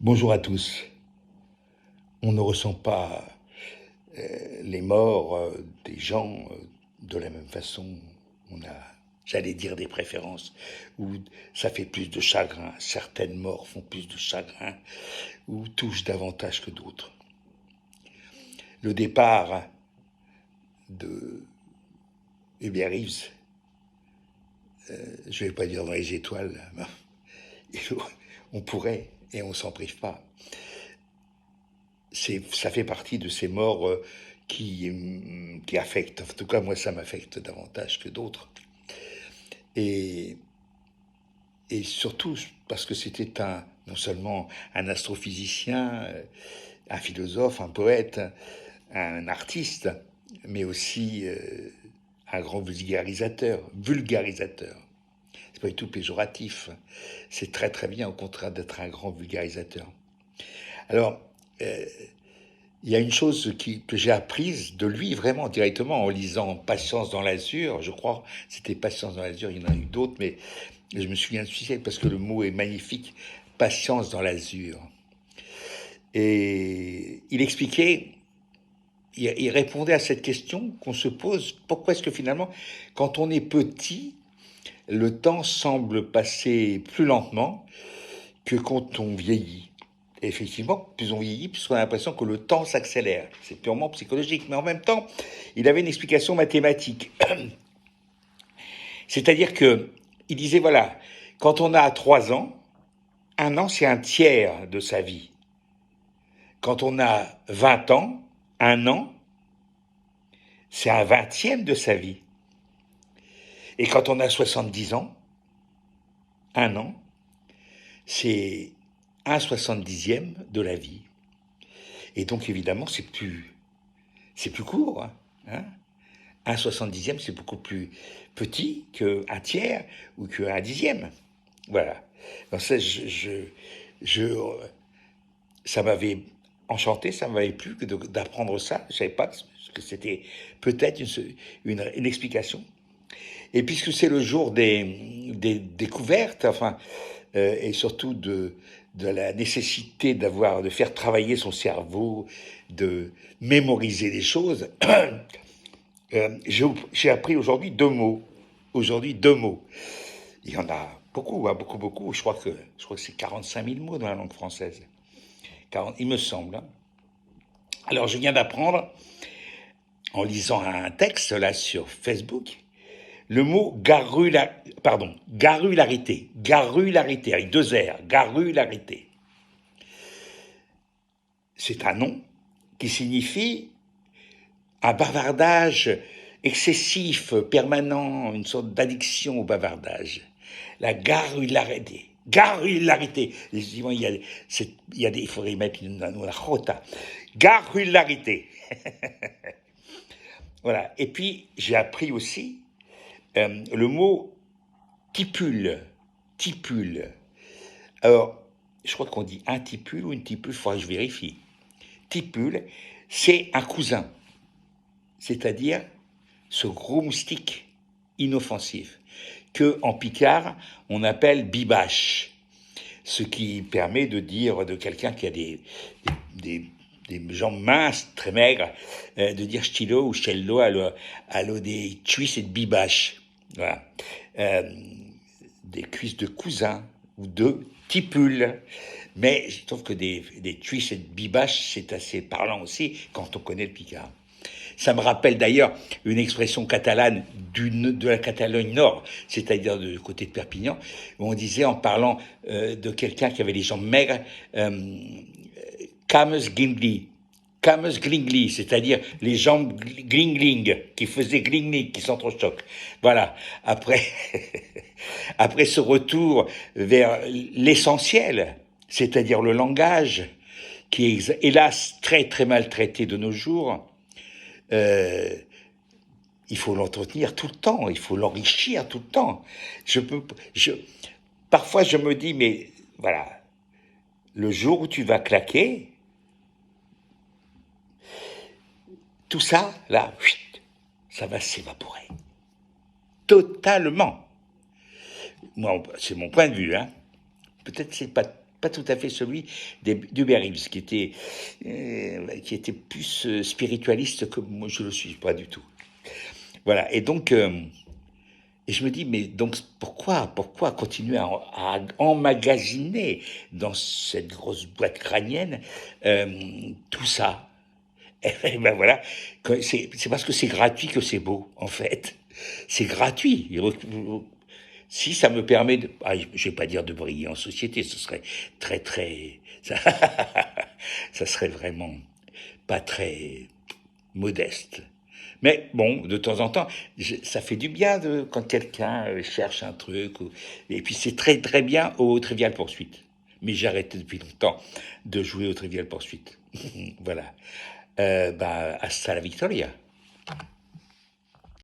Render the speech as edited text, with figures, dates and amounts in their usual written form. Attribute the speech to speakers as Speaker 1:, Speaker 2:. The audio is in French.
Speaker 1: Bonjour à tous. On ne ressent pas les morts des gens de la même façon. On a, j'allais dire, des préférences où ça fait plus de chagrin. Certaines morts font plus de chagrin ou touchent davantage que d'autres. Le départ de Hubert Reeves, je ne vais pas dire dans les étoiles, on pourrait et on s'en prive pas. Ça fait partie de ces morts qui affectent. En tout cas, moi, ça m'affecte davantage que d'autres. Et, et surtout parce que c'était non seulement un astrophysicien, un philosophe, un poète, un artiste, mais aussi un grand vulgarisateur. C'est pas du tout péjoratif. C'est très très bien, au contraire, d'être un grand vulgarisateur. Alors, il y a une chose que j'ai apprise de lui vraiment directement en lisant Patience dans l'azur, je crois, c'était Patience dans l'azur, il y en a eu d'autres, mais je me souviens de celui-ci parce que le mot est magnifique, Patience dans l'azur. Et il expliquait, il répondait à cette question qu'on se pose, pourquoi est-ce que finalement, quand on est petit, le temps semble passer plus lentement que quand on vieillit. Et effectivement, plus on vieillit, plus on a l'impression que le temps s'accélère. C'est purement psychologique. Mais en même temps, il avait une explication mathématique. C'est-à-dire que il disait, voilà, quand on a 3 ans, un an, c'est un tiers de sa vie. Quand on a 20 ans, un an, c'est un vingtième de sa vie. Et quand on a 70 ans, un an, c'est un 70e de la vie. Et donc, évidemment, c'est plus court. Hein. Un 70e, c'est beaucoup plus petit qu'un tiers ou qu'un dixième. Voilà. Donc ça, ça m'avait enchanté, ça m'avait plu d'apprendre ça. Je ne savais pas que c'était peut-être une explication. Et puisque c'est le jour des découvertes, enfin, et surtout de la nécessité de faire travailler son cerveau, de mémoriser les choses, j'ai appris aujourd'hui 2 mots. Aujourd'hui, 2 mots. Il y en a beaucoup, hein, beaucoup, beaucoup. Je crois que c'est 45 000 mots dans la langue française. 40, il me semble. Hein. Alors, je viens d'apprendre, en lisant un texte là sur Facebook, le mot garularité. Garularité, avec 2 R. Garularité. C'est un nom qui signifie un bavardage excessif, permanent, une sorte d'addiction au bavardage. La garularité. Garularité. Il il faudrait mettre une jota. Garularité. Voilà. Et puis, j'ai appris aussi le mot tipule. Tipule. Alors, je crois qu'on dit un tipule ou une tipule, il faudrait que je vérifie. Tipule, c'est un cousin. C'est-à-dire ce gros moustique inoffensif que en picard on appelle bibache, ce qui permet de dire de quelqu'un qui a des jambes minces, très maigres, de dire stilo ou cello allo des cuisses et de bibache. Voilà. Des cuisses de cousin ou de tipule. Mais je trouve que des cuisses et de bibache, c'est assez parlant aussi quand on connaît le picard. Ça me rappelle d'ailleurs une expression catalane de la Catalogne Nord, c'est-à-dire du côté de Perpignan, où on disait en parlant de quelqu'un qui avait les jambes maigres, cames gingli. Cames glingli, c'est-à-dire les jambes glingling, qui faisaient glingling, qui s'entrechoquent. Voilà. Après, après ce retour vers l'essentiel, c'est-à-dire le langage, qui est hélas très très maltraité de nos jours, il faut l'entretenir tout le temps, il faut l'enrichir tout le temps. Parfois, je me dis, mais voilà, le jour où tu vas claquer, tout ça, là, ça va s'évaporer. Totalement. Moi, c'est mon point de vue, hein. Peut-être c'est pas pas tout à fait celui d'Hubert Reeves, qui était plus spiritualiste que moi, je le suis pas du tout. Voilà, et donc, et je me dis, mais donc pourquoi continuer à emmagasiner dans cette grosse boîte crânienne tout ça? Et ben voilà, c'est parce que c'est gratuit que c'est beau, en fait. C'est gratuit. Si ça me permet de, je vais pas dire de briller en société, ce serait très, ça serait vraiment pas très modeste. Mais bon, de temps en temps, ça fait du bien quand quelqu'un cherche un truc. Et puis c'est très bien au Trivial Poursuite. Mais j'ai arrêté depuis longtemps de jouer au Trivial Poursuite. Voilà. Hasta la Victoria.